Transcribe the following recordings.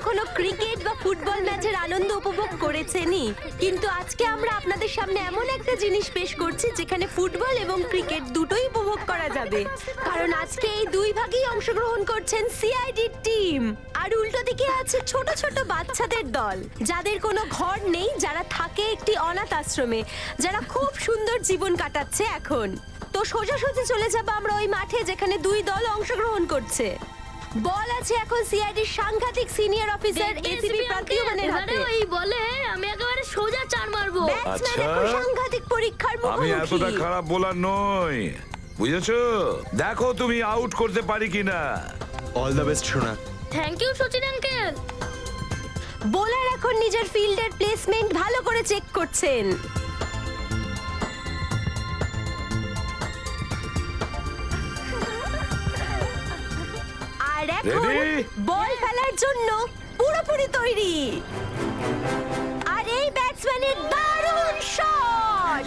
কখনো ক্রিকেট বা ফুটবল ম্যাচের আনন্দ উপভোগ করেছেনই, কিন্তু আজকে আমরা আপনাদের সামনে এমন একটা জিনিস পেশ করছি যেখানে ফুটবল এবং ক্রিকেট দুটোই উপভোগ করা যাবে। কারণ আজকে এই দুই ভাগেই অংশগ্রহণ করছেন সিআইডি টিম, আর উল্টো দিকে আছে ছোট ছোট বাচ্চাদের দল, যাদের কোনো ঘর নেই, যারা থাকে একটি অনাথ আশ্রমে, যারা খুব সুন্দর জীবন কাটাচ্ছে এখন। তো সোজাসুজি চলে যাব আমরা ওই মাঠে যেখানে দুই দল অংশগ্রহণ করছে। বল আছে এখন সিআইডির সাংঘাতিক সিনিয়র অফিসার এসিপি প্রদ্যুম্নের হাতে। ওই বলে আমি একেবারে সোজা চার মারবো। ব্যাটসম্যান এখন সাংঘাতিক পরীক্ষার আমি মুখোমুখি। এতটা খারাপ বোলার নই, বুঝেছো? দেখো তুমি আউট করতে পারি কিনা। অল দ্য বেস্ট সোনা। Thank you Sachin uncle. Bowler এখন নিজের ফিল্ডের প্লেসমেন্ট ভালো করে চেক করছেন। আর এখন Ready? বল ফেলার জন্য পুরোপুরি তৈরি। আর এই ব্যাটসম্যানের দারুণ শট।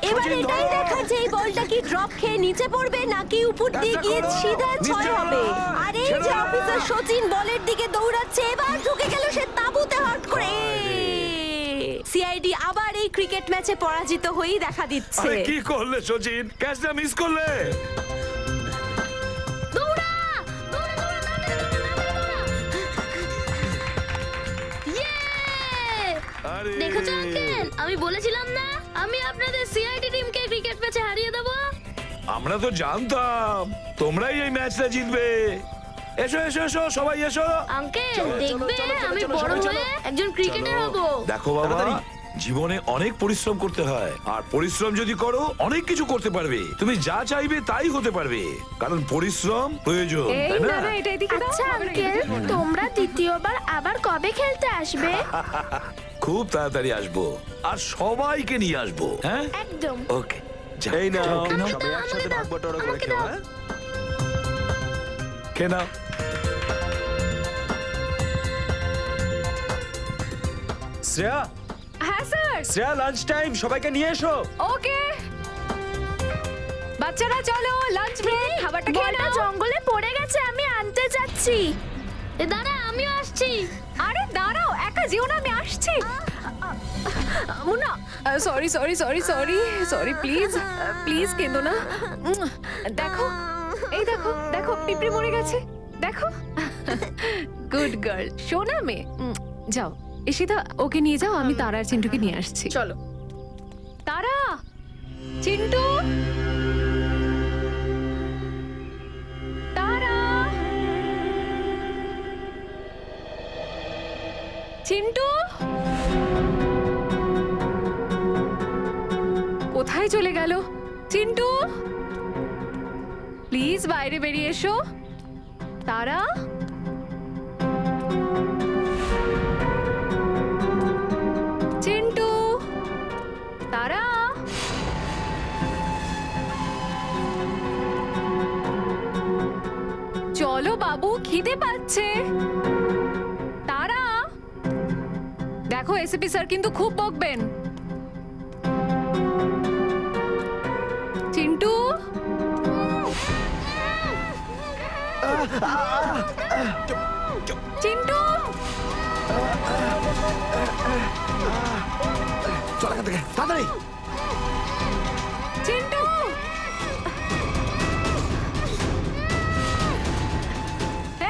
এবার সচিন, এটাই ধরো! দেখা যে এই বলটা কি ড্রপ খেয়ে নিচে পড়বে নাকি উপর দিয়ে একটা গিয়ে করো! সিধা ছয় নিচে হবে। নাও! আর এই যে ছেড়ো! অফিসার সচিন বলের দিকে দৌড়াচ্ছে, এবার ঢুকে গেল সে তাঁবুতে হট করে। সিআইডি আবার এই ক্রিকেট ম্যাচে পরাজিত হয়েই দেখা দিচ্ছে। আরে কি করলে সচিন? ক্যাচটা মিস করলে। দৌড়া দৌড়া দৌড়া ইয়ে! আরে দেখেছো আঙ্কেল, আমি বলেছিলাম না আমি আপনাদের সিআইডি টিমকে ক্রিকেট ম্যাচে হারিয়ে দেবো। আমরা তো জানতাম তোমরাই এই ম্যাচটা জিতবে। এসো এসো এসো সবাই এসো। আঙ্কেল চলো, দেখবে চলো, চলো, আমি চলো, বড় সবাই চলো। হয়ে একজন ক্রিকেটার হব। দেখো বাবা, তাড়াতাড়ি। জীবনে অনেক পরিশ্রম করতে হয়, আর পরিশ্রম যদি করো অনেক কিছু করতে পারবে। তুমি যা চাইবে তাই হতে পারবে, কারণ পরিশ্রম প্রয়োজন, তাই না? আচ্ছা আঙ্কেল, তোমরা দ্বিতীয়বার আবার কবে খেলতে আসবে? খুব তাড়াতাড়ি আসবো, আর সবাইকে নিয়ে আসবো। হ্যাঁ, একদম। ওকে। এই নাও আমাকে সবাই দাও, একসাথে আমাকে ভাগ বটোয়ারা করে আমাকে খেও। দাও। হ্যাঁ? খেয়ে নাও। শ্রেয়া, হ্যাঁ স্যার। শ্রেয়া লাঞ্চ টাইম, সবাইকে নিয়ে এসো। ওকে বাচ্চারা চলো লাঞ্চ ব্রেক, খাবারটা খেয়ে বলটা নাও। জঙ্গলে পড়ে গেছে, আমি আনতে যাচ্ছি। এ দাঁড়া, আমিও আসছি। আরে দাঁড়াও, একা যেও না, আমি আসছি। Munna, sorry sorry sorry sorry sorry, please please কেঁদো না। দেখো, এই দেখো দেখো, পিঁপড়ে মরে গেছে, দেখো। গুড গার্ল, সোনা মেয়ে। যাও ঈশিতা, ওকে নিয়ে যাও, আমি তারা আর চিন্টুকে নিয়ে আসছি। চলো। তারা, চিন্টু, তারা, চিন্টু, কোথায় চলে গেল চিন্টু? প্লিজ বাইরে বেরিয়ে এসো। তারা, চিন্টু, তারা, চলো বাবু, খিদে পাচ্ছে। তারা, দেখো এসিপি স্যার কিন্তু খুব বকবেন। চিন্টু, চিন্টু, চল এখান থেকে তাড়াতাড়ি। চিন্টু,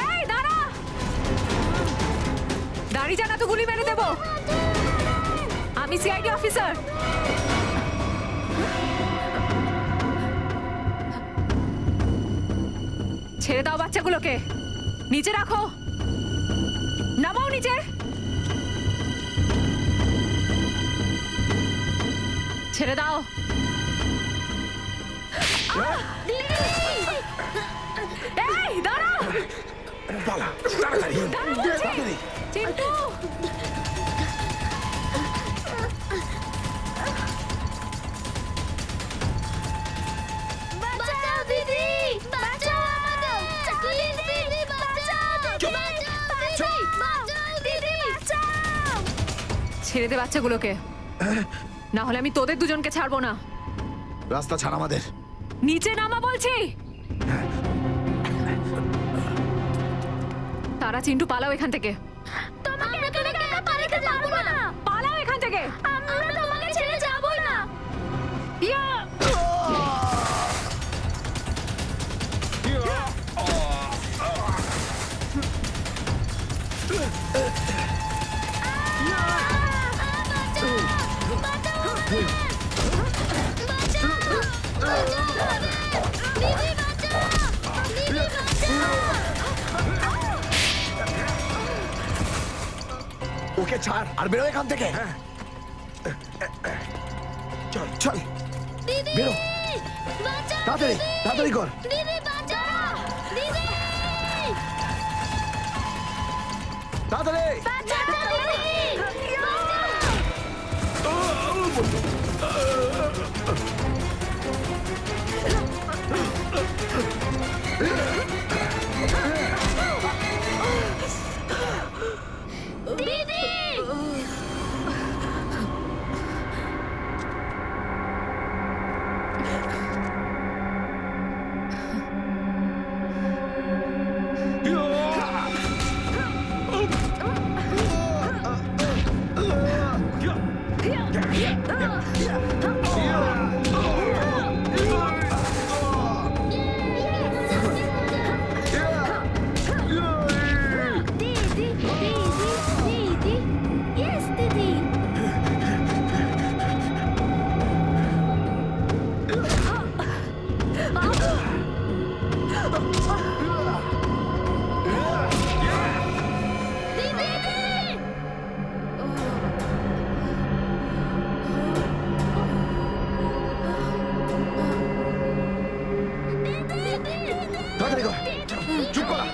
এই দাঁড়া, দাঁড়িয়ে যা না তো গুলি মেরে দেবো। আমি সিআইডি অফিসার। ছেড়ে দাও বাচ্চাগুলোকে, নিচে রাখো, নামাও নিচে। ছেড়ে দাও। এই দাঁড়া, পালা তাড়াতাড়ি দাঁড়া বলছি। তাড়াতাড়ি। চিন্টু, বাঁচাও দিদি, বাঁচাও আমাদের। প্লিজ দিদি, বাঁচাও। বাঁচাও দিদি, বাঁচাও। ছেড়ে দে বাচ্চাগুলোকে, না হলে আমি তোদের দুজনকে ছাড়বো না। রাস্তা ছাড় আমাদের। নিচে নামা বলছি। তারা, চিন্টু পালাও এখান থেকে। আমরা তোমাকে একা রেখে যাবো না। পালাও এখান থেকে। আমরা তোমাকে ছেড়ে যাবো না। ইয়া! ওকে ছাড় আর বেরো এখান থেকে। চল চল দিদি বেরো বাঁচাও, তাড়াতাড়ি দিদি! তাড়াতাড়ি কর। দিদি বাঁচাও, দিদি তাড়াতাড়ি বাঁচাও, দিদি বাঁচাও। দিদি দিদি দিদি ইয়েস দিদি তাড়াতাড়ি কর। চুপ করা।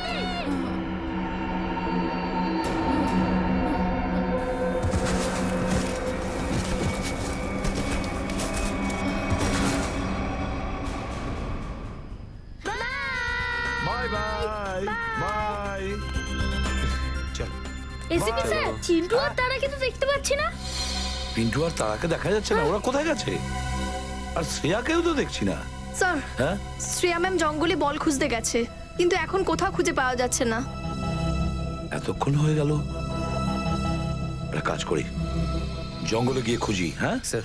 Bye bye bye. চল। এসিপি স্যার চিন্টু আর তারা কিন্তু দেখতে পাচ্ছি না। পিন্টু আর তারাকে দেখা যাচ্ছে না, ওরা কোথায় গেছে? আর শ্রেয়াকেও তো দেখছি না। স্যার হ্যাঁ, শ্রেয়া ম্যাম জঙ্গলে বল খুঁজতে গেছে কিন্তু এখন কোথাও খুঁজে পাওয়া যাচ্ছে না। এতক্ষণ হয়ে গেল। একটা কাজ করি, জঙ্গলে গিয়ে খুঁজি। হ্যাঁ স্যার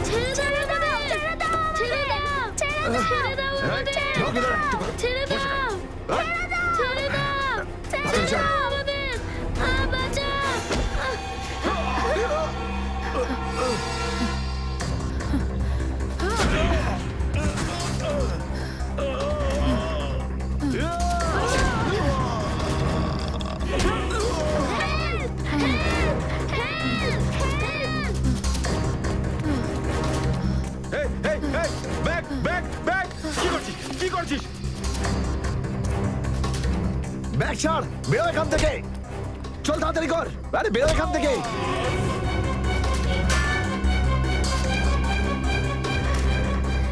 ছেড়ে দাও ছেড়ে দাও ছেড়ে দাও ছেড়ে দাও আমাদের ছেড়ে দাও ছেড়ে দাও ছেড়ে দাও আমাদের বাঁচাও এই এই এই ব্যাক ব্যাক ব্যাক। কি করছিস কি করছিস? ব্যাগ ছাড়, বেরো এখান থেকে। চল তাড়াতাড়ি কর। আরে বেরো এখান থেকে।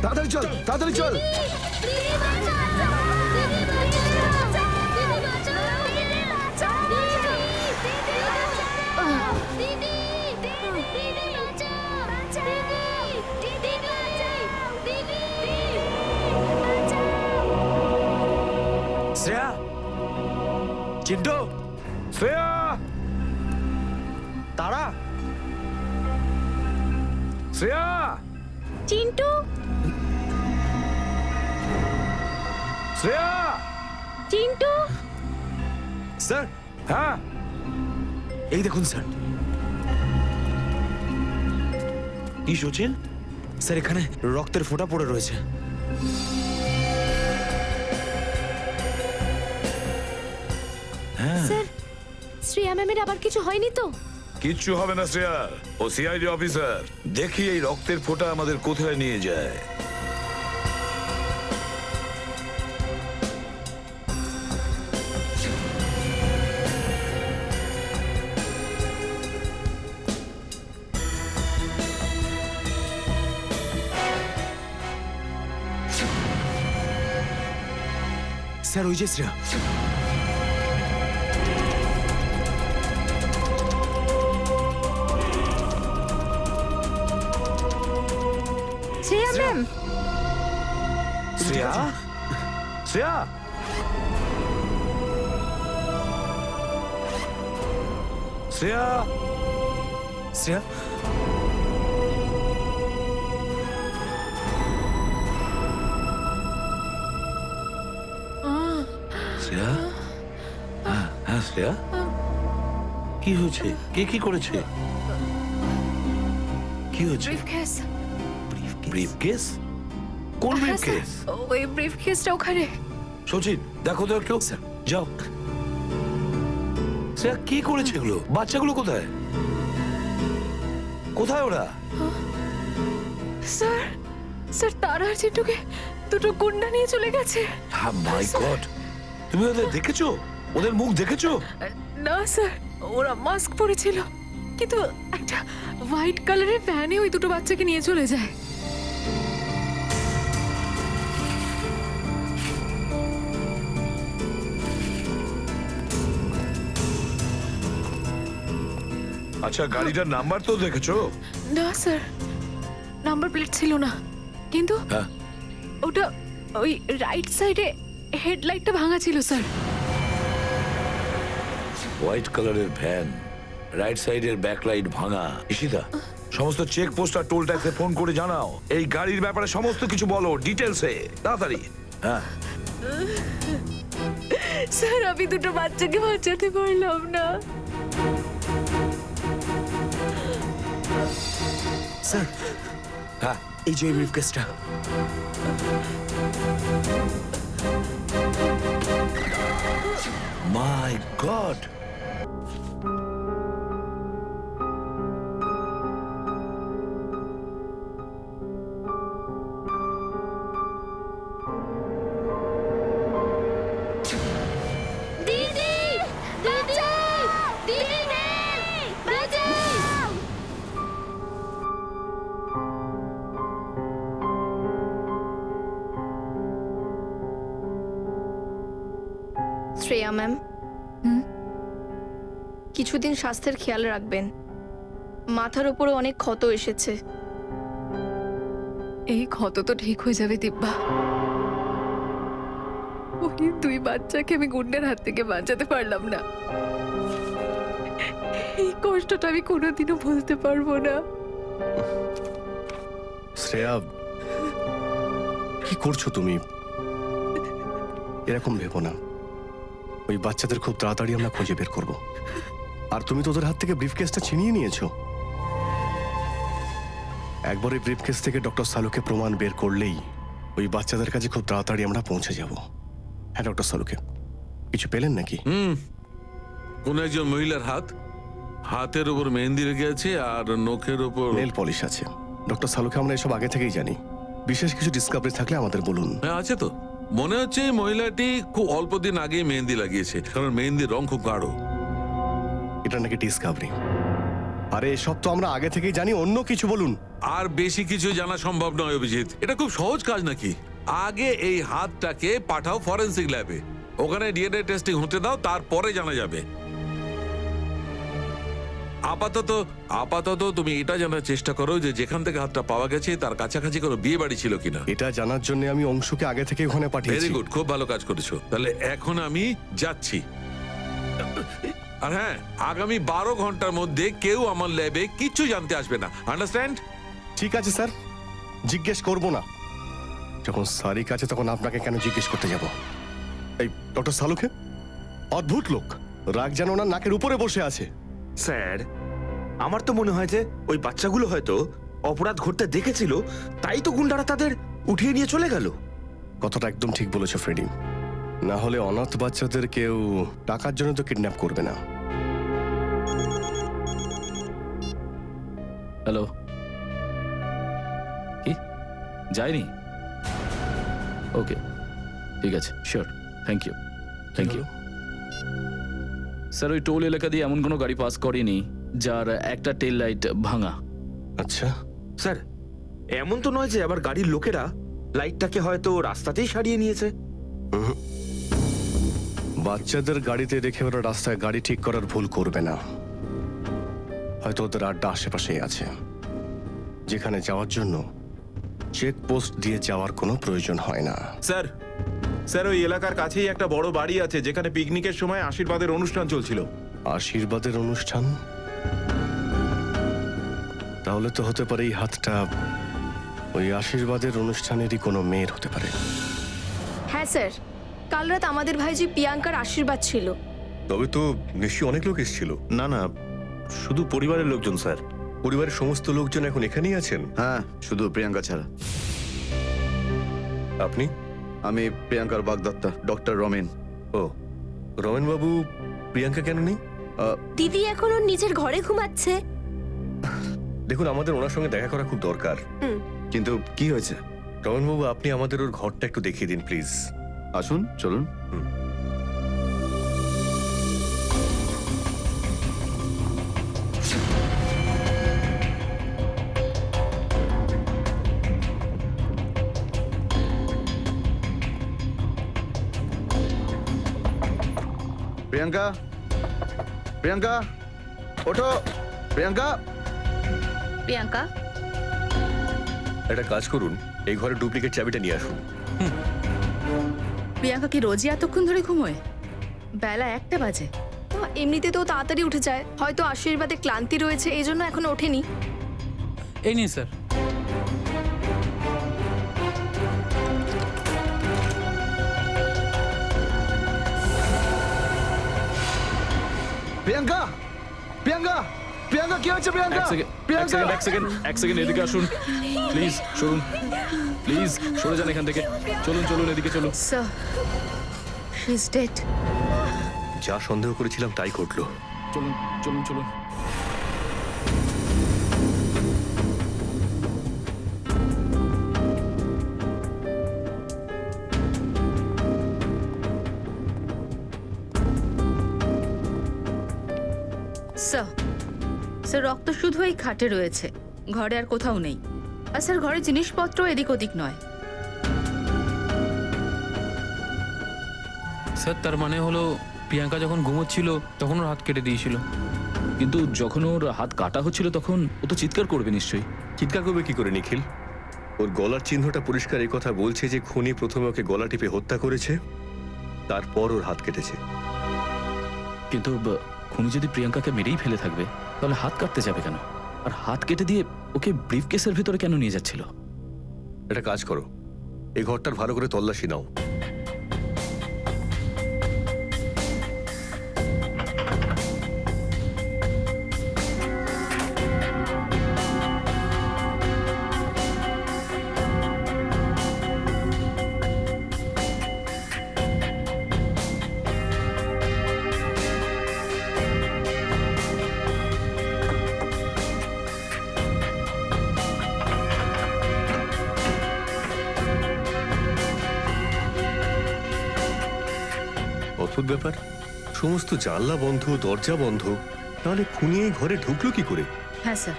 তাড়াতাড়ি চল তাড়াতাড়ি চল। দিদি বাঁচাও দিদি বাঁচাও দিদি বাঁচাও দিদি বাঁচাও দিদি দিদি বাঁচাও দিদি দিদি বাঁচাও দিদি বাঁচাও শ্রেয়া, চিন্টু, শ্রেয়া, তারা, শ্রেয়া, চিন্টু, শ্রেয়া। চিন্টু, স্যার হ্যাঁ, এই দেখুন স্যার। কি সচিন? স্যার এখানে রক্তের ফোঁটা পড়ে রয়েছে। হ্যাঁ, স্যার শ্রেয়া ম্যামের আবার কিছু হয়নি তো? কিচ্ছু হবে না শ্রেয়া, ও সিআইডি অফিসার। দেখি এই রক্তের ফোঁটা আমাদের কোথায় নিয়ে যায়। স্যার ওই যে শ্রেয়া। শ্রেয়া ম্যাম, শ্রেয়া শ্রেয়া শ্রেয়া শ্রেয়া শ্রেয়া হ্যাঁ হ্যাঁ শ্রেয়া কি হয়েছে কে কি করেছে কি হয়েছে ব্রিফকেস ব্রিফকেস কোন ব্রিফকেস ওই ব্রিফকেসটা ওখানে। সচিন দেখো তো একটু যাও শ্রেয়া কি করেছে এগুলো বাচ্চাগুলো কোথায় কোথায় ওরা স্যার স্যার তারা আর চিন্টুকে দুটো গুন্ডা নিয়ে চলে গেছে। হ্যাঁ মাই গড তুমি ওদের দেখেছো ওদের মুখ দেখেছো না স্যার, ওরা মাস্ক পরেছিল, কিন্তু একটা হোয়াইট কালারের ভ্যানে ওই দুটো বাচ্চাকে নিয়ে চলে যায়। আচ্ছা গাড়িটার নাম্বার তো দেখেছো না স্যার, নাম্বার প্লেট ছিল না, কিন্তু হ্যাঁ ওটা ওই রাইট সাইডে হেডলাইটটা ভাঙা ছিল স্যার। হোয়াইট কালারের ভ্যান রাইট সাইডের ব্যাকলাইট ভাঙা ইশিতা সমস্ত চেক পোস্ট আর টোল ট্যাক্সে ফোন করে জানাও এই গাড়ির ব্যাপারে সমস্ত কিছু বলো ডিটেলসে তাড়াতাড়ি হ্যাঁ স্যার আমি দুটো বাচ্চাকে বাঁচাতে পারলাম না। স্যার হ্যাঁ এই যে ব্রিফকেসটা। মাই গড দিদি দিদি দিদি বাঁচাও! শ্রেয়া ম্যাম, কিছুদিন স্বাস্থ্যের খেয়াল রাখবেন। মাথার উপরে অনেক ক্ষত এসেছে। এই ক্ষত তো ঠিক হয়ে যাবে দিব্যা। ওই দুই বাচ্চাকে আমি গুন্ডার হাত থেকে বাঁচাতে পারলাম না। এই কষ্টটা আমি কোনোদিনও ভুলতে পারবো না। শ্রেয়া কি করছো তুমি? এরকম ভেবো না, ওই বাচ্চাদের খুব তাড়াতাড়ি আমরা খুঁজে বের করব। আর তুমি তো ওদের হাত থেকে ব্রিফকেসটা ছিনিয়ে নিয়েছো। একবার এই ব্রিফকেস থেকে ডক্টর সালুকে প্রমাণ বের করলেই ওই বাচ্চাদের কাছে খুব তাড়াতাড়ি আমরা পৌঁছে যাব। হ্যাঁ ডক্টর সালুকে, কিছু পেলেন নাকি? কোন একজন মহিলার হাতের উপর মেহেন্দি রেখে আছে আর নখের উপর নেল পলিশ আছে। ডক্টর সালুকে আমরা এসব আগে থেকেই জানি। বিশেষ কিছু ডিসকাভারি থাকলে আমাদের বলুন। হ্যাঁ আছে তো। মনে হচ্ছে এই মহিলাটি খুব অল্প দিন আগেই মেহেন্দি লাগিয়েছে, কারণ মেহেন্দির রং খুব গাঢ়। এটা নাকি ডিসকাভারি? আরে এসব তো আমরা আগে থেকেই জানি, অন্য কিছু বলুন। আর বেশি কিছু জানা সম্ভব নয় অভিজিৎ, এটা খুব সহজ কাজ নাকি। আগে এই হাতটাকে পাঠাও ফরেন্সিক ল্যাবে, ওখানে ডিএনএ টেস্টিং হতে দাও, তারপরে জানা যাবে। আপাতত তুমি এটা জানার চেষ্টা করো যে যেখান থেকে হাতটা পাওয়া গেছে তার কাছাকাছি কোনো বিয়ে বাড়ি ছিল কিনা। এটা জানার জন্য আমি অংশুকে আগে থেকে ওখানে ভেরি পাঠিয়েছি। গুড, খুব ভালো কাজ করেছো। তাহলে এখন আমি যাচ্ছি। আর হ্যাঁ, আগামী 12 ঘন্টার মধ্যে কেউ আমার ল্যাবে কিচ্ছু জানতে আসবে না, আন্ডারস্ট্যান্ড? ঠিক আছে স্যার, জিজ্ঞেস করব না। যখন সারিক আছে তখন আপনাকে কেন জিজ্ঞেস করতে যাব? এই ডক্টর সালুকে অদ্ভুত লোক, রাগ যেন ওনার নাকের উপরে বসে আছে। স্যার, আমার তো মনে হয় যে ওই বাচ্চাগুলো হয়তো অপরাধ ঘটতে দেখেছিল, তাই তো গুন্ডারা তাদের উঠিয়ে নিয়ে চলে গেল। কথাটা একদম ঠিক বলেছো ফ্রেডি। না হলে অনাথ বাচ্চাদের কেউ টাকার জন্য তো কিডন্যাপ করবে না। হ্যালো, কি যায়নি? ওকে, ঠিক আছে, sure, thank you, thank you. Sir, ওই টোল এলাকা দিয়ে এমন কোনো গাড়ি পাস করেনি যার একটা টেল লাইট ভাঙা। আচ্ছা, স্যার, এমন তো নয় যে আবার গাড়ির লোকেরা লাইটটাকে হয়তো রাস্তাতেই সারিয়ে নিয়েছে। বাচ্চাদের গাড়িতে রেখে ওরা রাস্তায় গাড়ি ঠিক করার ভুল করবে না। হয়তো ওদের আড্ডা আশেপাশেই আছে, যেখানে যাওয়ার জন্য চেক পোস্ট দিয়ে যাওয়ার কোনো প্রয়োজন হয় না। স্যার স্যার ওই এলাকার কাছেই একটা বড় বাড়ি আছে যেখানে পিকনিকের সময় আশীর্বাদের অনুষ্ঠান চলছিল। আশীর্বাদের অনুষ্ঠান? তাহলে তো হতে পারে এই হাতটা ওই আশীর্বাদের অনুষ্ঠানেরই কোনো মেয়ের হতে পারে। হ্যাঁ স্যার, কাল রাত আমাদের ভাইজি প্রিয়াঙ্কার আশীর্বাদ ছিল। তবে তো নিশ্চয়ই অনেক লোক এসেছিল। না না, শুধু পরিবারের লোকজন স্যার। পরিবারের সমস্ত লোকজন এখন এখানেই আছেন? হ্যাঁ, শুধু প্রিয়াঙ্কা ছাড়া। আপনি? আমি প্রিয়াঙ্কার বাগদত্তা, ডক্টর রমেন। ও, রমেন বাবু, প্রিয়াঙ্কা কেন নেই? দিদি এখন ওর নিজের ঘরে ঘুমাচ্ছে। দেখুন, আমাদের ওনার সঙ্গে দেখা করা খুব দরকার। কিন্তু কি হয়েছে? রমেন বাবু, আপনি আমাদের ওর ঘরটা একটু দেখিয়ে দিন প্লিজ। আসুন, চলুন। প্রিয়াঙ্কা, প্রিয়াঙ্কা, ওঠো। প্রিয়াঙ্কা, প্রিয়াঙ্কা, একটা কাজ করুন, এই ঘরে ডুপ্লিকেট চাবিটা নিয়ে আসুন। প্রিয়াঙ্কা কি রোজই এতক্ষণ ধরে ঘুমোয়? বেলা 1টা বাজে। এমনিতে তো তাড়াতাড়ি উঠে যায়, হয়তো আশীর্বাদে ক্লান্তি রয়েছে, এই জন্য এখনো ওঠেনি। এই নিন স্যার। প্রিয়াঙ্কা, প্রিয়াঙ্কা, প্রিয়াঙ্কা, কি হয়েছে প্রিয়াঙ্কা? এক সেকেন্ড এদিকে আসুন প্লিজ। সরুন প্লিজ, সরে যান এখান থেকে। চলুন চলুন, এদিকে চলুন। Sir, she is dead. যা সন্দেহ করেছিলাম তাই ঘটলো। চলুন চলুন চলুন। স্যার, স্যার রক্ত শুধু এই খাটে রয়েছে, ঘরে আর কোথাও নেই। আর স্যার ঘরের জিনিসপত্র এদিক ওদিক নয়। স্যার তার মানে হলো প্রিয়াঙ্কা যখন ঘুমোচ্ছিল তখন ওর হাত কেটে দিয়েছিল। কিন্তু যখন ওর হাত কাটা হচ্ছিল তখন ও তো চিৎকার করবে নিশ্চয়ই। চিৎকার করবে কি করে নিখিল? ওর গলার চিহ্নটা পরিষ্কার এই কথা বলছে যে খুনি প্রথমে ওকে গলা টিপে হত্যা করেছে, তারপর ওর হাত কেটেছে। কিন্তু খুনি যদি প্রিয়াঙ্কাকে মেরেই ফেলে থাকবে তাহলে হাত কাটতে যাবে কেন? আর হাত কেটে দিয়ে ওকে ব্রিফকেসের ভেতরে কেন নিয়ে যাচ্ছিল? একটা কাজ করো, এই ঘরটার ভালো করে তল্লাশি নাও। অদ্ভুত ব্যাপার, সমস্ত জানলা বন্ধ, দরজা বন্ধ, তাহলে খুনি এই ঘরে ঢুকলো কি করে? হ্যাঁ স্যার,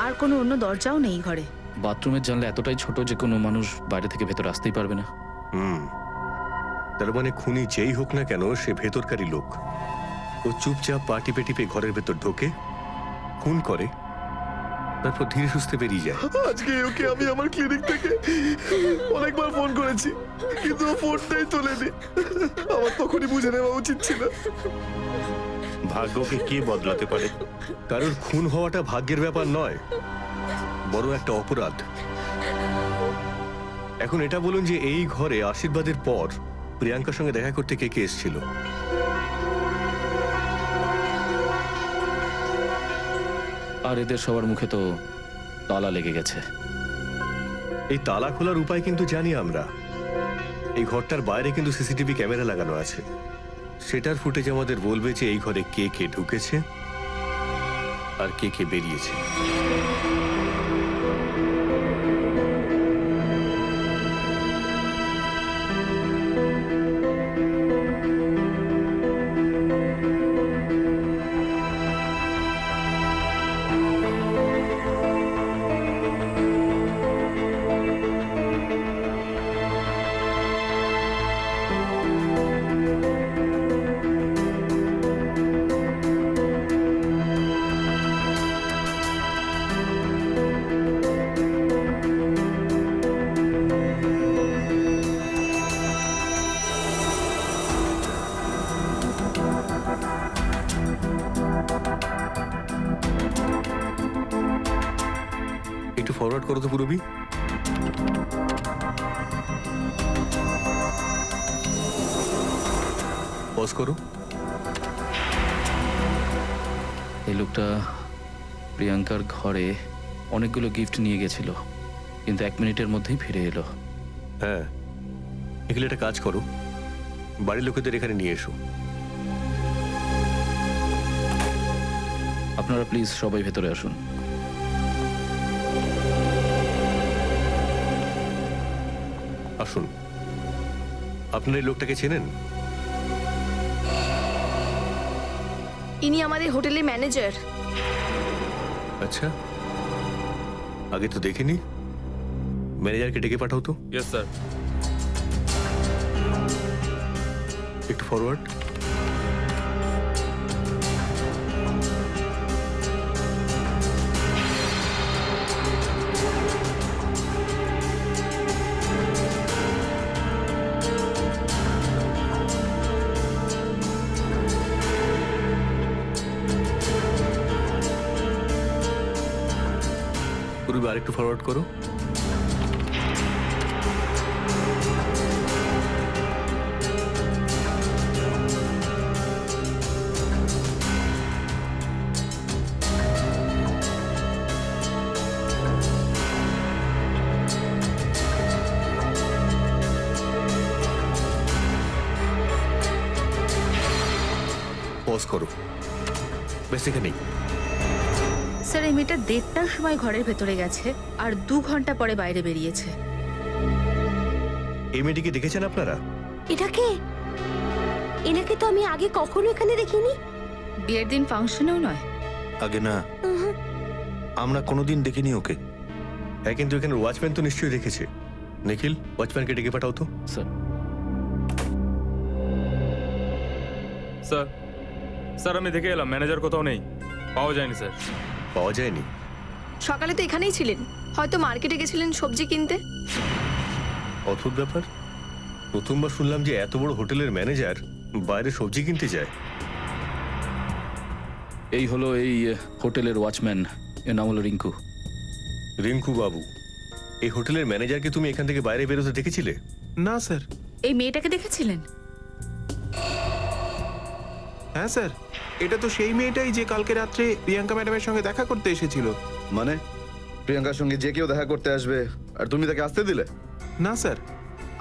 আর কোনো অন্য দরজাও নেই ঘরে। বাথরুমের জানলা এতটাই ছোট যে কোনো মানুষ বাইরে থেকে ভেতরে আসতেই পারবে না। তার মানে খুনি যেই হোক না কেন, সে ভেতরকারী লোক। ও চুপচাপ পা টিপে টিপে ঘরের ভেতর ঢোকে, খুন করে, তারপর ধীরে সুস্থে বেরিয়ে যায়। আজকে ওকে আমি আমার ক্লিনিক থেকে অনেকবার ফোন করেছি, কিন্তু ও ফোনটাই তোলেনি। আমার তখনই বুঝে নেওয়া উচিত ছিল। ভাগ্যকে কে বদলাতে পারে? কারোর খুন হওয়াটা ভাগ্যের ব্যাপার নয়, বড় একটা অপরাধ। এখন এটা বলুন যে এই ঘরে আশীর্বাদের পর প্রিয়াঙ্কার সঙ্গে দেখা করতে কে কে এসেছিল? আর এদের সবার মুখে তো তালা লেগে গেছে। এই তালা খোলার উপায় কিন্তু জানি আমরা। এই ঘরটার বাইরে কিন্তু সিসিটিভি ক্যামেরা লাগানো আছে, সেটার ফুটেজ আমাদের বলবে যে এই ঘরে কে কে ঢুকেছে আর কে কে বেরিয়েছে। করো তো পুরবি। পজ করো। এই লোকটা প্রিয়াঙ্কার ঘরে অনেকগুলো গিফট নিয়ে গেছিল, কিন্তু 1 মিনিটের মধ্যেই ফিরে এলো। হ্যাঁ, এগুলো একটা কাজ করো, বাড়ির লোকেদের এখানে নিয়ে এসো। আপনারা প্লিজ সবাই ভেতরে আসুন। আসুন। আপনারা এই লোকটাকে চেনেন? ইনি আমাদের হোটেলের ম্যানেজার। আচ্ছা, আগে তো দেখিনি। ম্যানেজারকে ডেকে পাঠাও তো। Yes sir. একটু ফরওয়ার্ড। পুরো আরেকটু ফরওয়ার্ড করো। পজ করো। বেশ এখানেই। স্যার, এই মেয়েটা 1:30টার সময় ঘরের ভেতরে গেছে আর 2 ঘন্টা পরে বাইরে বেরিয়েছে। এই মেয়েটিকে দেখেছেন আপনারা? এটাকে এনাকে তো আমি আগে কখনো এখানে দেখিনি। বিয়ের দিন ফাংশনেও নয়। আগে না, আমরা কোনোদিন দেখিনি ওকে। হ্যাঁ, কিন্তু এখানে ওয়াচম্যান তো নিশ্চয়ই দেখেছে। নিখিল, ওয়াচম্যানকে ডেকে পাঠাও তো। স্যার, স্যার স্যার আমি দেখে এলাম, ম্যানেজার কোথাও নেই, পাওয়া যায়নি স্যার। পাওয়া যায়নি? সকালে তো এখানেই ছিলেন, হয়তো মার্কেটে গেছিলেন সবজি কিনতে। অদ্ভুত ব্যাপার, প্রথমবার শুনলাম যে এত বড় হোটেলের ম্যানেজার বাইরে সবজি কিনতে যায়। এই হলো এই হোটেলের ওয়াচম্যান, এর নাম হলো রিঙ্কু। রিঙ্কু বাবু, এই হোটেলের ম্যানেজারকে তুমি এখান থেকে বাইরে বেরোতে দেখেছিলে? না স্যার। এই মেয়েটাকে দেখেছিলেন? হ্যাঁ স্যার, এটা তো সেই মেয়েটাই যে কালকে রাত্রে প্রিয়াঙ্কা ম্যাডামের সঙ্গে দেখা করতে এসেছিল। মানে প্রিয়াঙ্কার সঙ্গে যে কেউ দেখা করতে আসবে আর তুমি তাকে আসতে দিলে? না স্যার,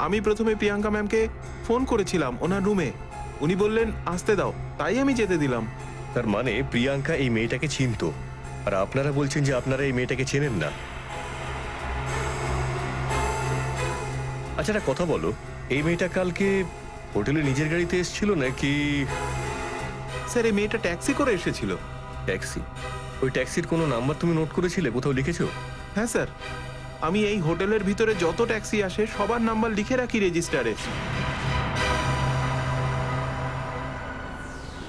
আমি প্রথমে প্রিয়াঙ্কা ম্যামকে ফোন করেছিলাম ওনার রুমে, উনি বললেন আসতে দাও, তাই আমি যেতে দিলাম। তার মানে প্রিয়াঙ্কা এই মেয়েটাকে চিনতো, আর আপনারা বলছেন যে আপনারা এই মেয়েটাকে চেনেন না। আচ্ছা, একটা কথা বলো, এই মেয়েটা কালকে হোটেলে নিজের গাড়িতে এসেছিল নাকি? স্যার, এই মেয়েটা ট্যাক্সি করে এসেছিল। ট্যাক্সি? ওই ট্যাক্সির কোনো নাম্বার তুমি নোট করেছিলে, কোথাও লিখেছো? হ্যাঁ স্যার, আমি এই হোটেলের ভিতরে যত ট্যাক্সি আসে সবার নাম্বার লিখে রাখি রেজিস্টারে।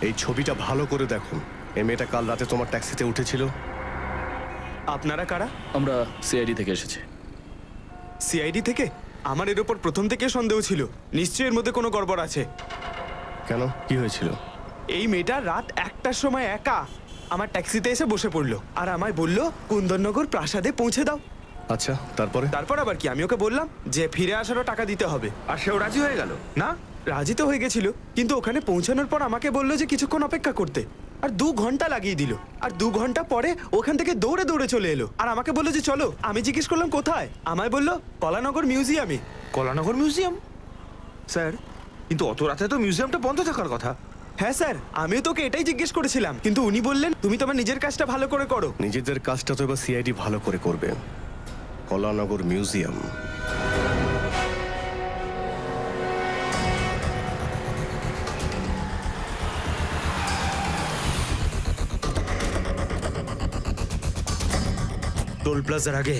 এই ছবিটা ভালো করে দেখুন। এই মেয়েটা কাল রাতে তোমার ট্যাক্সিতে উঠেছিল। আপনারা কারা? আমরা সিআইডি থেকে এসেছি। সিআইডি থেকে? আমার এর উপর প্রথম থেকে সন্দেহ ছিল, নিশ্চয়ই এর মধ্যে কোনো গড়বড় আছে। কেন, কি হয়েছিল? এই মেয়েটা রাত 1টার সময় একা আমার ট্যাক্সিতে এসে বসে পড়লো আর আমায় বলল কুন্দননগর প্রাসাদে পৌঁছে দাও। আচ্ছা, তারপরে? তারপর আবার কি, আমি ওকে বললাম যে ফিরে আসারও টাকা দিতে হবে, আর সেও রাজি হয়ে গেল। না, রাজি তো হয়ে গেছিল, কিন্তু ওখানে পৌঁছানোর পর আমাকে বললো যে কিছুক্ষণ অপেক্ষা করতে, আর 2 ঘন্টা লাগিয়ে দিল। আর 2 ঘন্টা পরে ওখান থেকে দৌড়ে দৌড়ে চলে এলো আর আমাকে বললো যে চলো। আমি জিজ্ঞেস করলাম কোথায়, আমায় বললো কলানগর মিউজিয়ামে। কলানগর মিউজিয়াম? স্যার, কিন্তু অত রাতে তো মিউজিয়ামটা বন্ধ থাকার কথা। হ্যাঁ স্যার, আমিও তোকে এটাই জিজ্ঞেস করেছিলাম, কিন্তু উনি বললেন তুমি তোমার নিজের কাজটা ভালো করে করো। নিজেদের কাজটা তো এবার সিআইডি ভালো করে করবে। কলানগর মিউজিয়াম? টোল প্লাজার আগে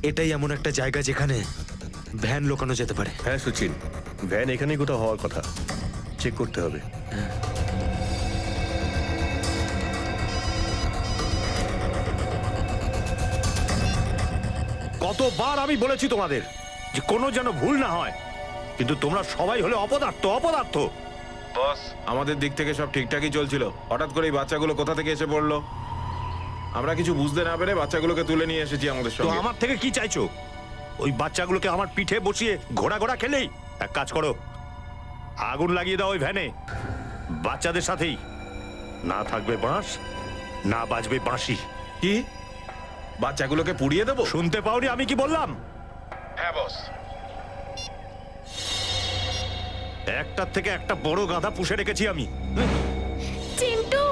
এটাই এমন একটা জায়গা যেখানে ভ্যান লোকানো যেতে পারে। হ্যাঁ সুচিন, ভ্যান এখানেই কোথাও হওয়ার কথা, চেক করতে হবে। কতবার আমি বলেছি তোমাদের যে কোনো যেন ভুল না হয়, কিন্তু তোমরা সবাই হলে অপদার্থ অপদার্থ। বস, আমাদের দিক থেকে সব ঠিকঠাকই চলছিল, হঠাৎ করে এই বাচ্চাগুলো কোথা থেকে এসে পড়লো? আমরা কিছু বুঝতে না পেরে বাচ্চাগুলোকে তুলে নিয়ে এসেছি আমাদের তো সঙ্গে। আমার থেকে কি চাইছো? ওই বাচ্চাগুলোকে আমার পিঠে বসিয়ে ঘোড়া ঘোড়া খেলেই? এক কাজ করো, আগুন লাগিয়ে দাও ওই ভ্যানে, বাচ্চাদের সাথেই। না থাকবে বাঁশ, না বাজবে বাঁশি। কি? বাচ্চাগুলোকে পুড়িয়ে দেবো? শুনতে পাওনি আমি কি বললাম? হ্যাঁ বস। একটার থেকে একটা বড় গাধা পুষে রেখেছি আমি। চিন্টু,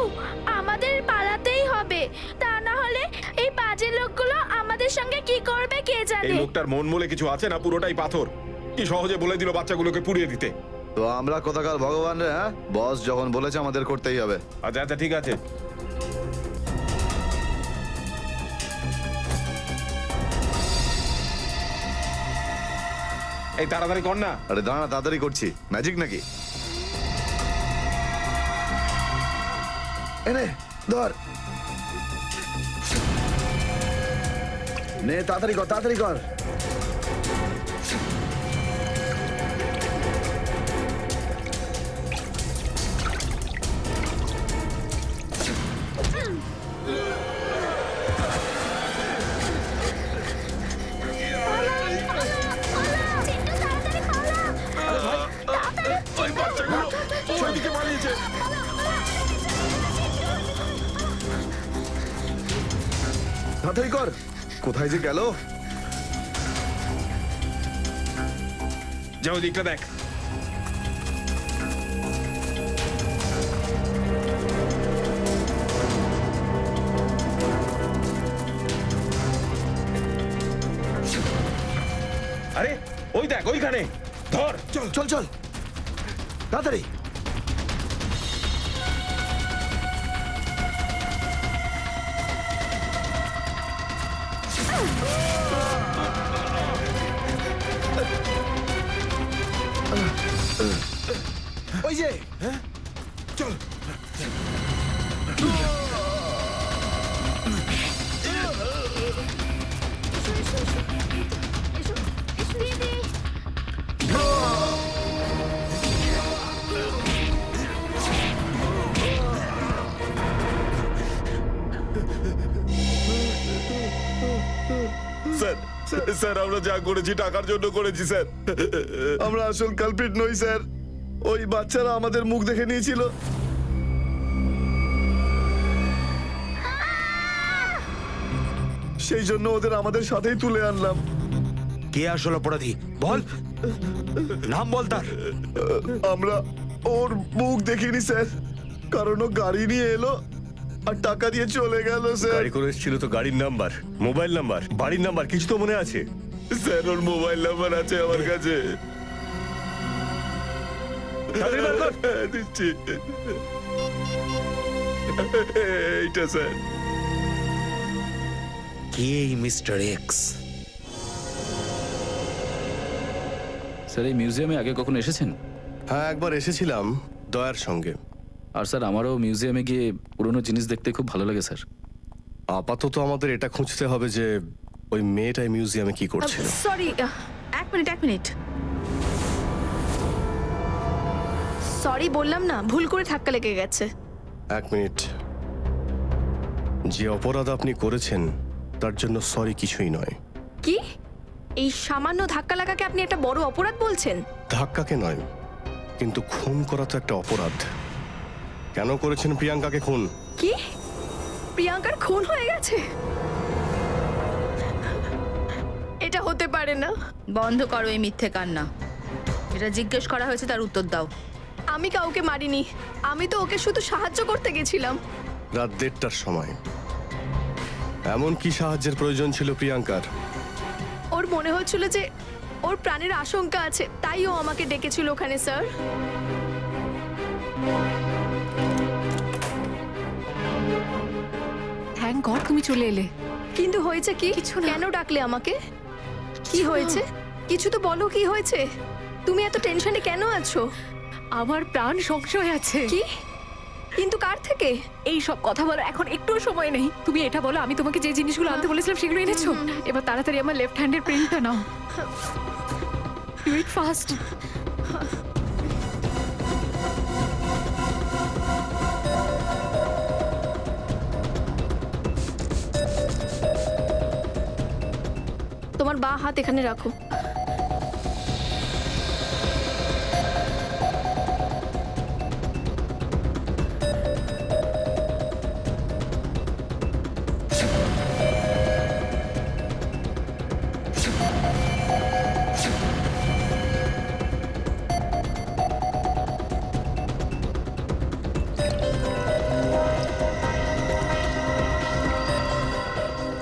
আমাদের পালাতেই হবে, তা না হলে এই বাজে লোকগুলো আমাদের সঙ্গে কি করবে কে এই জানে। লোকটার মন বলে কিছু আছে না, পুরোটাই পাথর। কি সহজে বলে দিল বাচ্চাগুলোকে পুড়িয়ে দিতে। তো আমরা কোথাকার ভগবান রে? হ্যাঁ, বস যখন বলেছে আমাদের করতেই হবে। আচ্ছা আচ্ছা ঠিক আছে। এই তাড়াতাড়ি কর না। আরে দাঁড়া, তাড়াতাড়ি করছি। ম্যাজিক নাকি? এনে ধর, নে তাড়াতাড়ি কর, তাড়াতাড়ি কর। ওই বাচ্চাগুলো ওইদিকে পালিয়েছে। তাড়াতাড়ি কর, কোথায় যে গেল? যা ওই দিকটা দেখ। আরে ওই দেখ, ওইখানে ধর। চল চল চল, তাড়াতাড়ি। ওই যে, চল। স্যার স্যার, আমরা যা করেছি টাকার জন্য করেছি স্যার। আমরা আসল কালপিট নই স্যার। ওই বাচ্চারা আমাদের মুখ দেখে নিয়েছিল। সেই জন্য ওদের আমাদের সাথেই তুলে আনলাম। কে আসল অপরাধী বল, নাম বল তার। আমরা ওর মুখ দেখিনি স্যার, কারণ ও গাড়ি নিয়ে এলো আর টাকা দিয়ে চলে গেল স্যার। গাড়ি করে এসেছিল তো গাড়ির নাম্বার, মোবাইল নাম্বার, বাড়ির নাম্বার কিছু তো মনে আছে? স্যার ওর মোবাইল নাম্বার আছে আমার কাছে। দিচ্ছি, এইটা স্যার। কে মিস্টার এক্স? স্যার এই মিউজিয়ামে আগে কখনো এসেছেন? হ্যাঁ, একবার এসেছিলাম দয়ার সঙ্গে। আর স্যার আমারও মিউজিয়ামে গিয়ে পুরনো জিনিস দেখতে খুব ভালো লাগে স্যার। আপাতত আমাদের এটা খুঁজতে হবে যে ওই মেয়েটা এই মিউজিয়ামে কি করছিল। সরি, এক মিনিট। সরি বললাম না, ভুল করে ধাক্কা লেগে গেছে। এক মিনিট। যে অপরাধ আপনি করেছেন তার জন্য সরি কিছুই নয়। কি? এই সামান্য ধাক্কা লাগাকে আপনি একটা বড় অপরাধ বলছেন? ধাক্কাকে নয়, কিন্তু খুন করা তো একটা অপরাধ। কেন করেছেন প্রিয়াঙ্কাকে খুন? কি? প্রিয়াঙ্কার খুন হয়ে গেছে? এটা হতে পারে না। বন্ধ করো এই মিথ্যে কান্না। যেটা জিজ্ঞেস করা হয়েছে তার উত্তর দাও। আমি কাউকে মারিনি, আমি তো ওকে শুধু সাহায্য করতে গেছিলাম। রাত 1:30টার সময় এমন কি সাহায্যের প্রয়োজন ছিল প্রিয়াঙ্কার? ওর মনে হচ্ছিল যে ওর প্রাণের আশঙ্কা আছে, তাই ও আমাকে ডেকেছিল ওখানে স্যার। থ্যাংক গড তুমি চলে এলে। কিন্তু হয়েছে কি? কিছু না। কেন ডাকলে আমাকে? কি হয়েছে? কিছু তো বলো, কি হয়েছে? তুমি এত টেনশনে কেন আছো? আমার প্রাণ সংশয় আছে। কি? কিন্তু কার থেকে? এই সব কথা বলার এখন একটু সময় নেই। তুমি এটা বলো, আমি তোমাকে যে জিনিসগুলো আনতে বলেছিলাম সেগুলো এনেছো? এবার তাড়াতাড়ি আমার লেফট হ্যান্ডের প্রিন্টটা নাও। Do it fast. বাঁ হাত এখানে রাখো।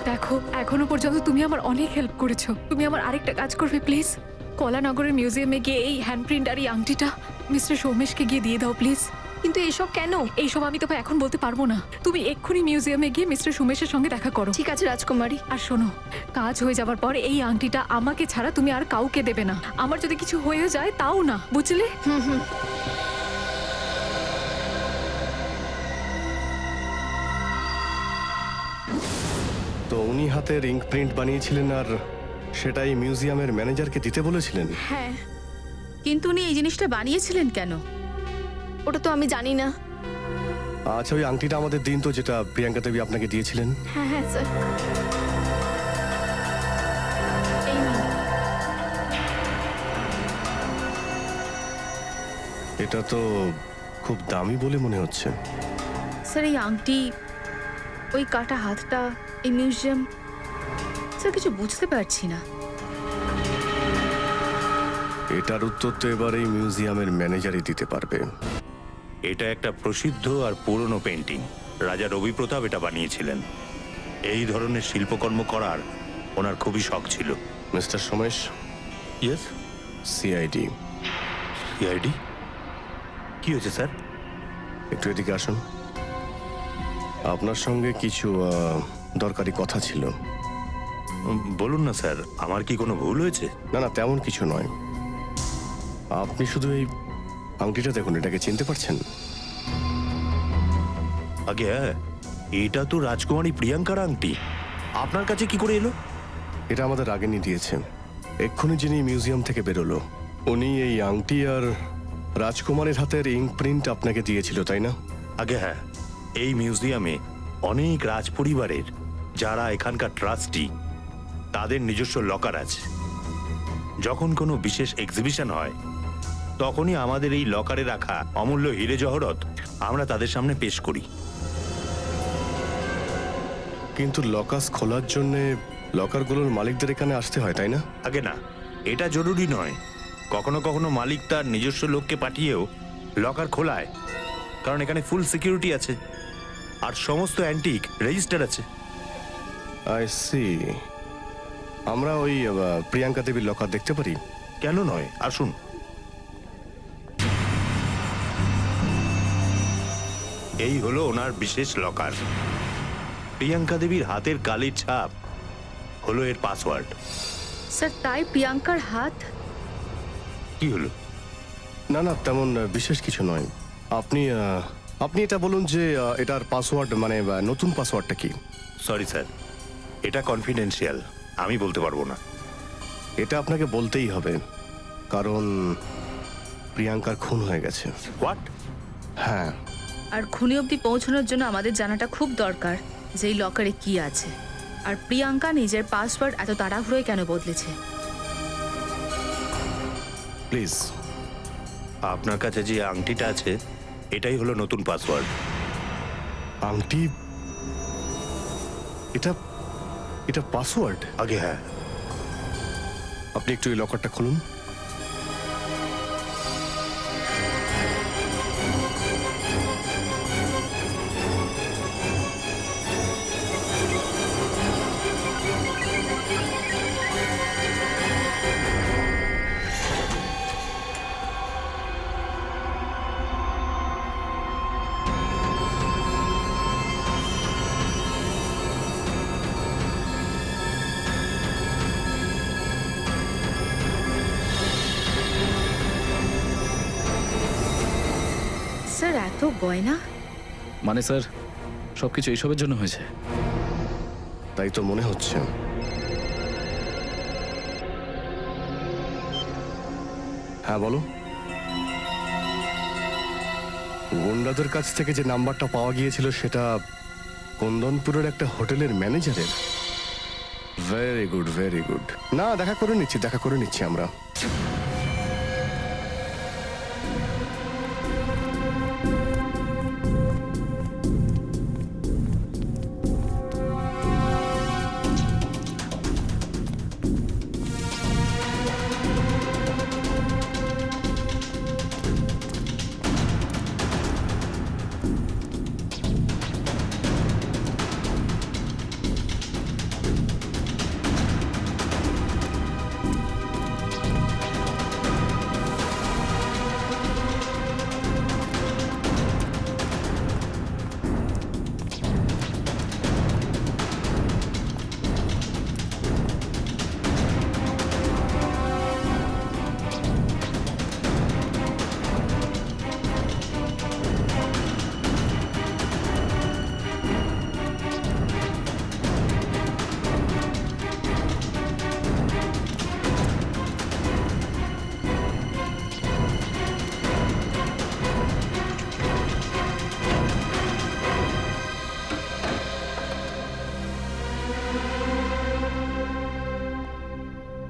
দেখো এখনো পর্যন্ত তুমি আমার অনেক হেল্প করেছো। তুমি আমার আরেকটা কাজ করবে প্লিজ? কলানগরের মিউজিয়ামে গিয়ে এই হ্যান্ডপ্রিন্ট আর এই আংটিটা মিস্টার সোমেশকে গিয়ে দিয়ে দাও প্লিজ। কিন্তু এসব কেন? এইসব আমি তোকে এখন বলতে পারবো না। তুমি এক্ষুনি মিউজিয়ামে গিয়ে মিস্টার সোমেশের সঙ্গে দেখা করো। ঠিক আছে রাজকুমারী। আর শোনো, কাজ হয়ে যাবার পর এই আংটিটা আমাকে ছাড়া তুমি আর কাউকে দেবে না। আমার যদি কিছু হয়ে যায় তাও না, বুঝলে? হুম। তো উনি হাতে ইঙ্ক প্রিন্ট বানিয়েছিলেন আর সেটাই মিউজিয়ামের ম্যানেজারকে দিতে বলেছিলেন। হ্যাঁ, কিন্তু উনি এই জিনিসটা বানিয়েছিলেন কেন? ওটা তো আমি জানি না। আচ্ছা, ওই আংটিটা আমাদের দিন তো, যেটা প্রিয়াঙ্কা দেবী আপনাকে দিয়েছিলেন। হ্যাঁ স্যার। এই নিন। এটা তো খুব দামি বলে মনে হচ্ছে। স্যার এই আংটি, ওই কাটা হাতটা, এই মিউজিয়াম, স্যার কিছু বুঝতে পারছি না। এটার উত্তর তো এবার এই মিউজিয়ামের ম্যানেজারই দিতে পারবে। এটা একটা প্রসিদ্ধ আর পুরনো পেন্টিং। রাজা রবি প্রতাপ এটা বানিয়েছিলেন। এই ধরনের শিল্পকর্ম করার ওনার খুবই শখ ছিল। Mister Somesh. Yes. CID. CID? কি হয়েছে স্যার? একটু এদিকে আসুন। আপনার সঙ্গে কিছু দরকারি কথা ছিল। বলুন না স্যার, আমার কি কোনো ভুল হয়েছে? না, তেমন কিছু নয়। আপনি শুধু এই আংটিটা দেখুন, এটাকে চিনতে পারছেন? আগে হ্যাঁ, এটা তো রাজকুমারী প্রিয়াঙ্কার আংটি। আপনার কাছে কি করে এলো? এটা আমাদের রাগিনী দিয়েছে। এক্ষুনি যিনি মিউজিয়াম থেকে বেরোলো, উনি এই আংটি আর রাজকুমারের হাতের ইঙ্ক প্রিন্ট আপনাকে দিয়েছিল, তাই না? আগে হ্যাঁ, এই মিউজিয়ামে অনেক রাজ পরিবারের, যারা এখানকার ট্রাস্টি, তাদের নিজস্ব লকার আছে। যখন কোনো বিশেষ এক্সিবিশন হয় তখনই আমাদের এই লকারে রাখা অমূল্য হিরে জহরত আমরা তাদের সামনে পেশ করি। কিন্তু লকার খোলার জন্য লকারগুলোর মালিকদের এখানে আসতে হয়, তাই না? আগে না, এটা জরুরি নয়। কখনো কখনো মালিক তার নিজস্ব লোককে পাঠিয়েও লকার খোলায়, কারণ এখানে ফুল সিকিউরিটি আছে আর সমস্ত অ্যান্টিক রেজিস্টার আছে। I see. আমরা ওই প্রিয়াঙ্কা দেবীর লকার দেখতে পারি? কেন নয়, আসুন। এই হলো ওনার বিশেষ লকার। প্রিয়াঙ্কা দেবীর হাতের কালির ছাপ হলো এর পাসওয়ার্ড। স্যার তাই প্রিয়াঙ্কার হাত? কি হলো? না, তেমন বিশেষ কিছু নয়। আপনি এটা বলুন যে এটার পাসওয়ার্ড, মানে নতুন পাসওয়ার্ডটা কি? সরি স্যার, এটা কনফিডেন্সিয়াল, আমি বলতে পারবো না। এটা আপনাকে বলতেই হবে, কারণ প্রিয়াঙ্কার খুন হয়ে গেছে। হোয়াট? হ্যাঁ। আর খুনি অবধি পৌঁছানোর জন্য আমাদের জানাটা খুব দরকার যে এই লকারে কি আছে, আর প্রিয়াঙ্কা নিজের পাসওয়ার্ড এত তাড়াহুড়োয় কেন বদলেছে। প্লিজ। আপনার কাছে যে আংটিটা আছে এটাই হলো নতুন পাসওয়ার্ড। আংটি? এটা পাসওয়ার্ড? আগে হ্যাঁ। আপনি একটু এই লকারটা খুলুন। স্যার এত গয়না? মানে স্যার, সবকিছু এইসবের জন্য হয়েছে? তাই তো মনে হচ্ছে। হ্যাঁ বলো। গুন্ডাদের কাছ থেকে যে নাম্বারটা পাওয়া গিয়েছিল সেটা কুন্দনপুরের একটা হোটেলের ম্যানেজারের। Very good, very good. না, দেখা করে নিচ্ছি আমরা।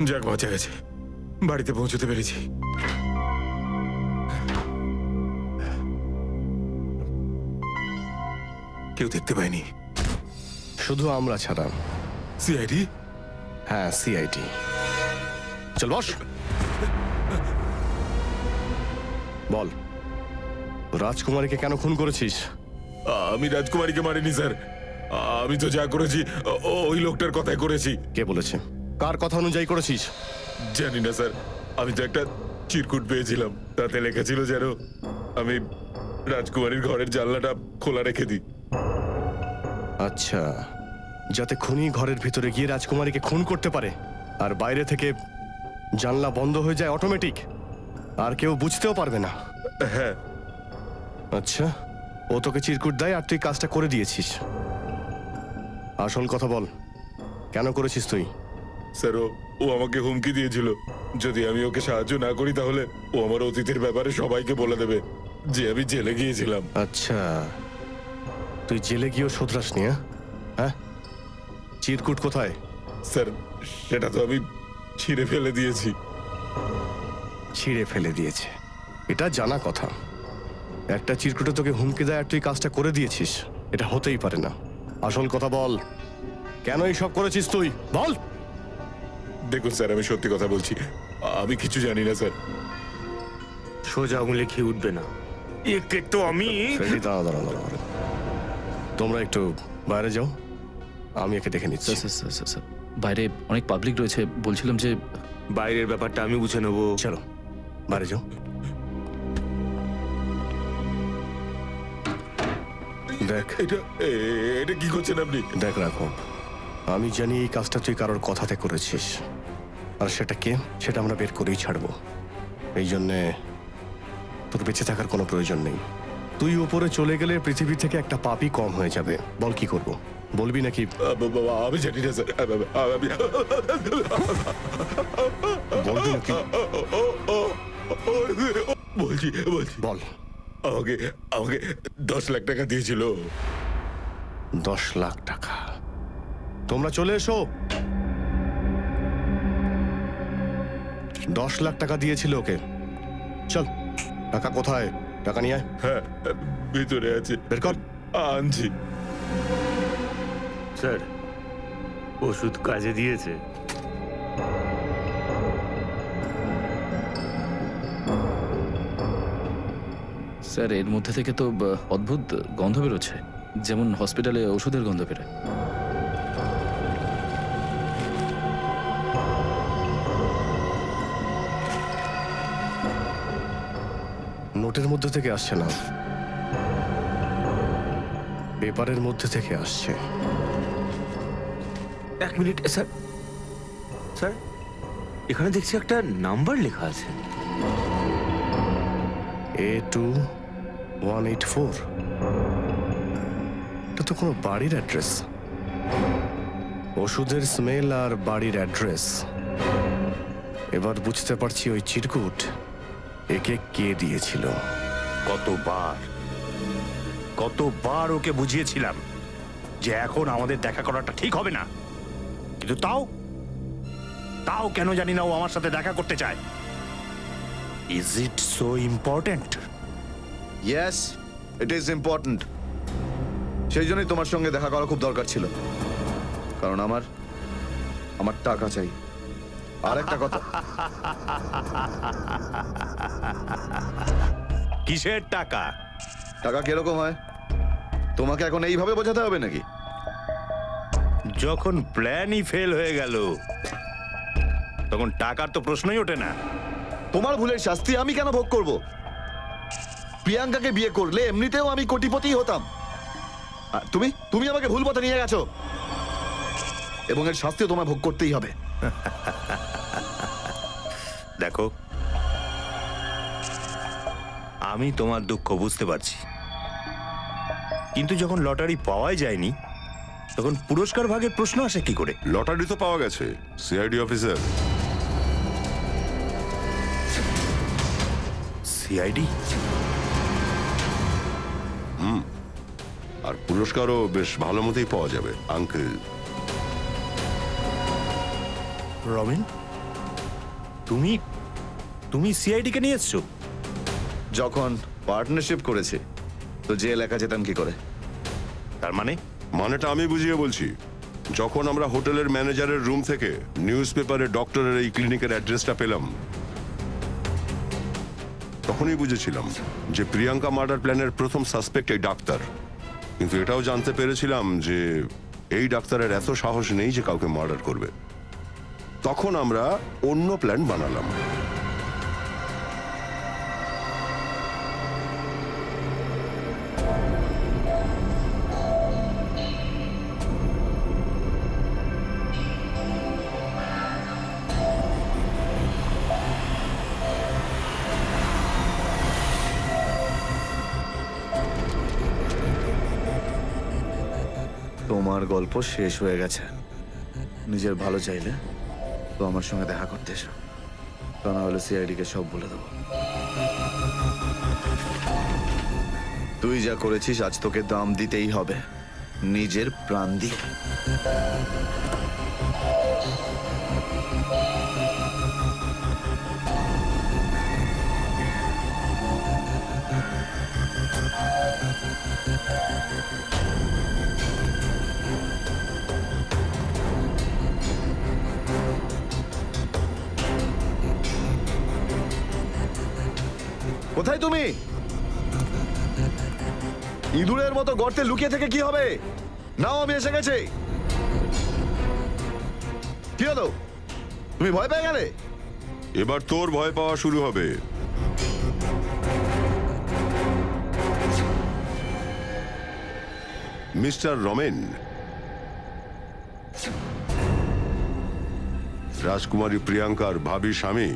যাক, বাঁচা গেছে, বাড়িতে পৌঁছতে পেরেছি। কেউ দেখতে পায়নি, শুধু আমরা ছাড়া। সিআইডি? হ্যাঁ, সিআইডি। চল বস। বল, রাজকুমারীকে কেন খুন করেছিস? আমি রাজকুমারীকে মারিনি স্যার, আমি তো যা করেছি ওই লোকটার কথাই করেছি। কে বলেছে? কার কথা অনুযায়ী করেছিস? জানি না স্যার, আমি তো একটা চিরকুট পেয়েছিলাম, তাতে লেখা ছিল যেন আমি রাজকুমারীর ঘরের জানলাটা খোলা রেখে দিই। আচ্ছা, যাতে খুনি ঘরের ভিতরে গিয়ে রাজকুমারীকে খুন করতে পারে আর বাইরে থেকে জানলা বন্ধ হয়ে যায় অটোমেটিক, আর কেউ বুঝতেও পারবে না। হ্যাঁ। আচ্ছা, ও তোকে চিরকুট দেয় আর তুই কাজটা করে দিয়েছিস। আসল কথা বল, কেন করেছিস তুই? স্যার, ও আমাকে হুমকি দিয়েছিল, যদি আমি ওকে সাহায্য না করি তাহলে ও আমার অতীতের ব্যাপারে সবাইকে বলে দেবে যে আমি জেলে গিয়েছিলাম। আচ্ছা, তুই জেলে গিয়েও শোধরাসনি? হ্যাঁ, চিরকুট কোথায়? স্যার, সেটা তো আমি ছিঁড়ে ফেলে দিয়েছি। ছিঁড়ে ফেলে দিয়েছে? এটা জানা কথা। একটা চিরকুটে তোকে হুমকি দেয় আর তুই কাজটা করে দিয়েছিস, এটা হতেই পারে না। আসল কথা বল, কেন এইসব করেছিস তুই? বল। দেখুন স্যার, আমি সত্যি কথা বলছি, আমি কিছু জানি না স্যার। সোজা আঙুলে খেয়ে উঠবে না, একে তো আমি। দাঁড়া, তোমরা একটু বাইরে যাও, আমি একে দেখে নিচ্ছি। স্যার, বাইরে অনেক পাবলিক রয়েছে, বলছিলাম যে বাইরের ব্যাপারটা আমি বুঝে নেবো। চলো বাইরে যাও। দেখ, এটা কি করছেন আপনি? দেখ রাখো, আমি জানি এই কাজটা তুই কারোর কথাতে করেছিস, আর সেটা কে সেটা আমরা বের করেই ছাড়বো। এই জন্যে তোর বেঁচে থাকার কোনো প্রয়োজন নেই। তুই উপরে চলে গেলে পৃথিবী থেকে একটা পাপই কম হয়ে যাবে। বল, কি করব? বলবি নাকি? আমি জানি না স্যার। বলবি নাকি? বলছি বল। আমাকে 10 লাখ টাকা দিয়েছিল। 10 লাখ টাকা? তোমরা চলে এসো। 10 লাখ টাকা দিয়েছিল ওকে। চল, টাকা কোথায়? টাকা নিয়ে আয়। হ্যাঁ, ভিতরে আছে। বের কর। আনছি। স্যার, ওষুধ কাজে দিয়েছে? স্যার, এর মধ্যে থেকে তো অদ্ভুত গন্ধ বেরোচ্ছে, যেমন হসপিটালে ওষুধের গন্ধ বেরোয়। নোটের মধ্যে থেকে আসছে না, পেপারের মধ্যে থেকে আসছে। 1 মিনিট স্যার। স্যার, এখানে দেখছি একটা নাম্বার লেখা আছে। A2184। এটা তো কোনো বাড়ির অ্যাড্রেস। ওষুধের স্মেল আর বাড়ির অ্যাড্রেস। এবার বুঝতে পারছি ওই চিরকুট একে কে দিয়েছিল। কতবার ওকে বুঝিয়েছিলাম যে এখন আমাদের দেখা করাটা ঠিক হবে না, কিন্তু তাও তাও কেন জানি না ও আমার সাথে দেখা করতে চায়। Is it so important? Yes, it is important. সেই জন্যই তোমার সঙ্গে দেখা করা খুব দরকার ছিল, কারণ আমার টাকা চাই। আর একটা কথা, কিসের টাকা? টাকা কিরকম হয় তোমাকে এখন এইভাবে বোঝাতে হবে নাকি? যখন প্ল্যানই ফেল হয়ে গেল তখন টাকার তো প্রশ্নই ওঠে না। তোমার ভুলের শাস্তি আমি কেন ভোগ করব? প্রিয়াঙ্কাকে বিয়ে করলে এমনিতেও আমি কোটিপতি হতাম। আর তুমি আমাকে ভুল পথে নিয়ে গেছো, এবং এর শাস্তিও তোমায় ভোগ করতেই হবে। দেখো, আমি তোমার দুঃখ বুঝতে পারছি, কিন্তু যখন লটারি পাওয়াই যায়নি তখন পুরস্কার ভাগের প্রশ্ন আসে কি করে? লটারি তো পাওয়া গেছে, সিআইডি অফিসার। সিআইডি? আর পুরস্কারও বেশ ভালো মতোই পাওয়া যাবে আঙ্কেল। রবিন, তুমি সিআইডি কে নিয়ে এসছো? যখন পার্টনারশিপ করেছে তো জেল একা যেতাম কি করে? তার মানেটা আমি বুঝিয়ে বলছি। যখন আমরা হোটেলের ম্যানেজারের রুম থেকে নিউজ পেপারে ডক্টরের এই ক্লিনিকের অ্যাড্রেসটা পেলাম, তখনই বুঝেছিলাম যে প্রিয়াঙ্কা মার্ডার প্ল্যানের প্রথম সাসপেক্ট এই ডাক্তার। কিন্তু এটাও জানতে পেরেছিলাম যে এই ডাক্তারের এত সাহস নেই যে কাউকে মার্ডার করবে। তখন আমরা অন্য প্ল্যান বানালাম। তোমার গল্প শেষ হয়ে গেছে। নিজের ভালো চাইলে তো আমার সঙ্গে দেখা করতে এসো, তা না হলে সিআইডি কে সব বলে দেবো। তুই যা করেছিস আজ তোকে দাম দিতেই হবে, নিজের প্রাণ দিয়ে। কোথায় তুমি? ইঁদুরের মতো গর্তে লুকিয়ে থেকে কি হবে? নাও, আমি এসে গেছি। কি হলো, তুমি ভয় পেয়ে গেলে? এবার তোর ভয় পাওয়া শুরু হবে। মিস্টার রমেন, রাজকুমারী প্রিয়াঙ্কার ভাবি স্বামী।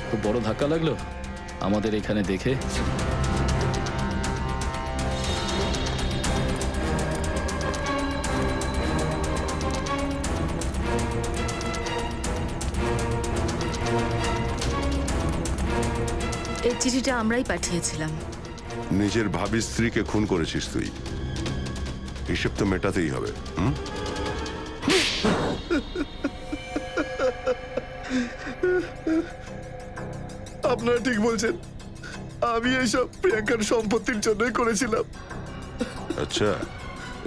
খুব বড় ধাক্কা লাগলো আমাদের এখানে দেখে। এই চিঠিটা আমরাই পাঠিয়েছিলাম। নিজের ভাবি স্ত্রীকে খুন করেছিস তুই, হিসেব তো মেটাতেই হবে। আপনারা ঠিক বলছেন, আমি এইসব প্রিয়াঙ্কার সম্পত্তির জন্যই করেছিলাম। আচ্ছা,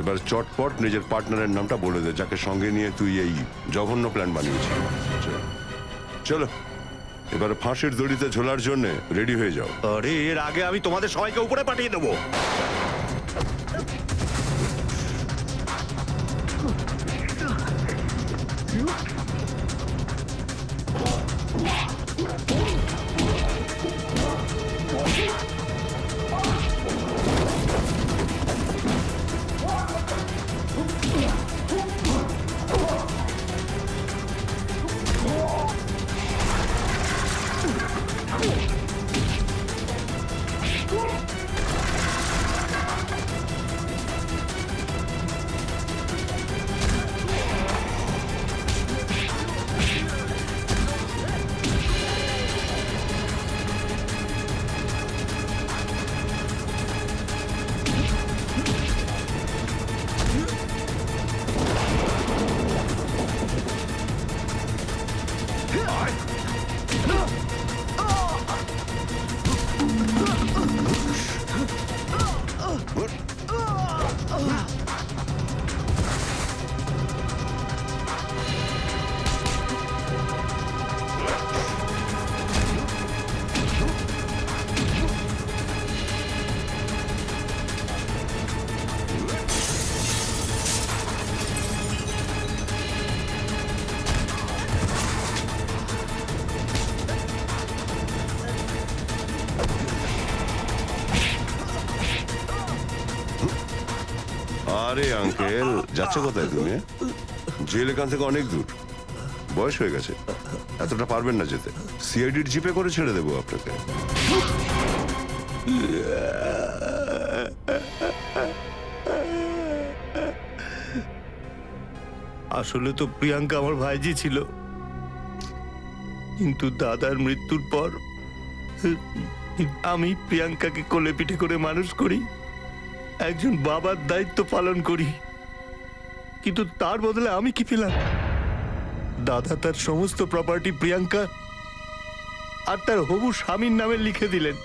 এবার চটপট নিজের পার্টনারের নামটা বলে দে, যাকে সঙ্গে নিয়ে তুই এই জঘন্য প্ল্যান বানিয়েছিস। চলো, এবার ফাঁসির দড়িতে ঝোলার জন্য রেডি হয়ে যাও। আরে, এর আগে আমি তোমাদের সবাইকে উপরে পাঠিয়ে দেবো। আরে আঙ্কেল যাচ্ছ কোথায় তুমি? জেল এখান থেকে অনেক দূর, বয়স হয়ে গেছে, এতটা পারবেন না যেতে। সিআইডির জিপে করে ছেড়ে দেবো আপনাকে। আসলে তো প্রিয়াঙ্কা আমার ভাইজি ছিল, কিন্তু দাদার মৃত্যুর পর আমি প্রিয়াঙ্কাকে কোলে পিঠে করে মানুষ করি, একজন বাবার দায়িত্ব পালন করি। কিন্তু তার বদলে আমি কি পেলাম? দাদা তার সমস্ত প্রপার্টি প্রিয়াঙ্কা আর তার হবু স্বামীর নামে লিখে দিলেন।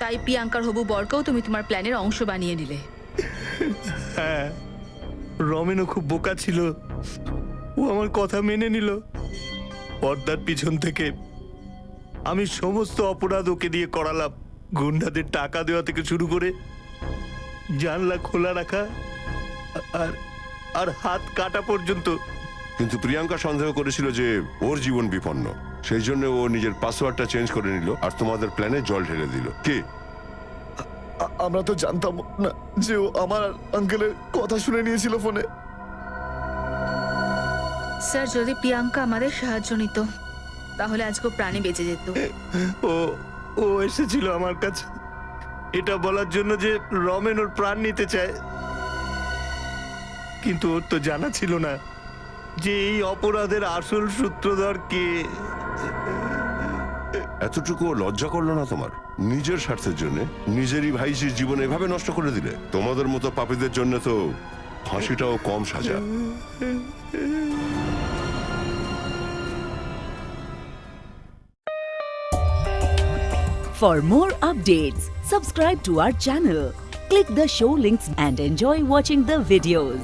তাই প্রিয়াঙ্কার হবু বরকেও তুমি তোমার প্ল্যানের অংশ বানিয়ে নিলে। হ্যাঁ, রমেনও খুব বোকা ছিল, ও আমার কথা মেনে নিল। পর্দার পিছন থেকে আমি সমস্ত অপরাধ ওকে দিয়ে করালাম, গুন্ডাদের টাকা দেওয়া থেকে শুরু করে জানলা খোলা রাখা আর আর হাত কাটা পর্যন্ত। কিন্তু প্রিয়াঙ্কা সন্দেহ করেছিল যে ওর জীবন বিপন্ন, সেই জন্য ও নিজের পাসওয়ার্ডটা চেঞ্জ করে নিল আর তোমাদের প্ল্যানে জল ঢেলে দিল। কি আমরা তো জানতাম না যে ও আমার আঙ্কেলের কথা শুনে নিয়েছিল ফোনে। স্যার, যদি প্রিয়াঙ্কা আমাদের সাহায্য নিত তাহলে আজকে ও প্রাণে বেঁচে যেত। ও ও এসেছিল আমার কাছে এটা বলার জন্য যে রমেন ওর প্রাণ নিতে চায়, কিন্তু ওর তো জানা ছিল না যে এই অপরাধের আসল সূত্রধর কে। এতটুকু লজ্জা করলো না তোমার? নিজের স্বার্থের জন্য নিজেরই ভাইজির জীবন এভাবে নষ্ট করে দিলে। তোমাদের মতো পাপীদের জন্য তো ফাঁসিটাও কম সাজা। For more updates, subscribe to our channel, click the show links and enjoy watching the videos.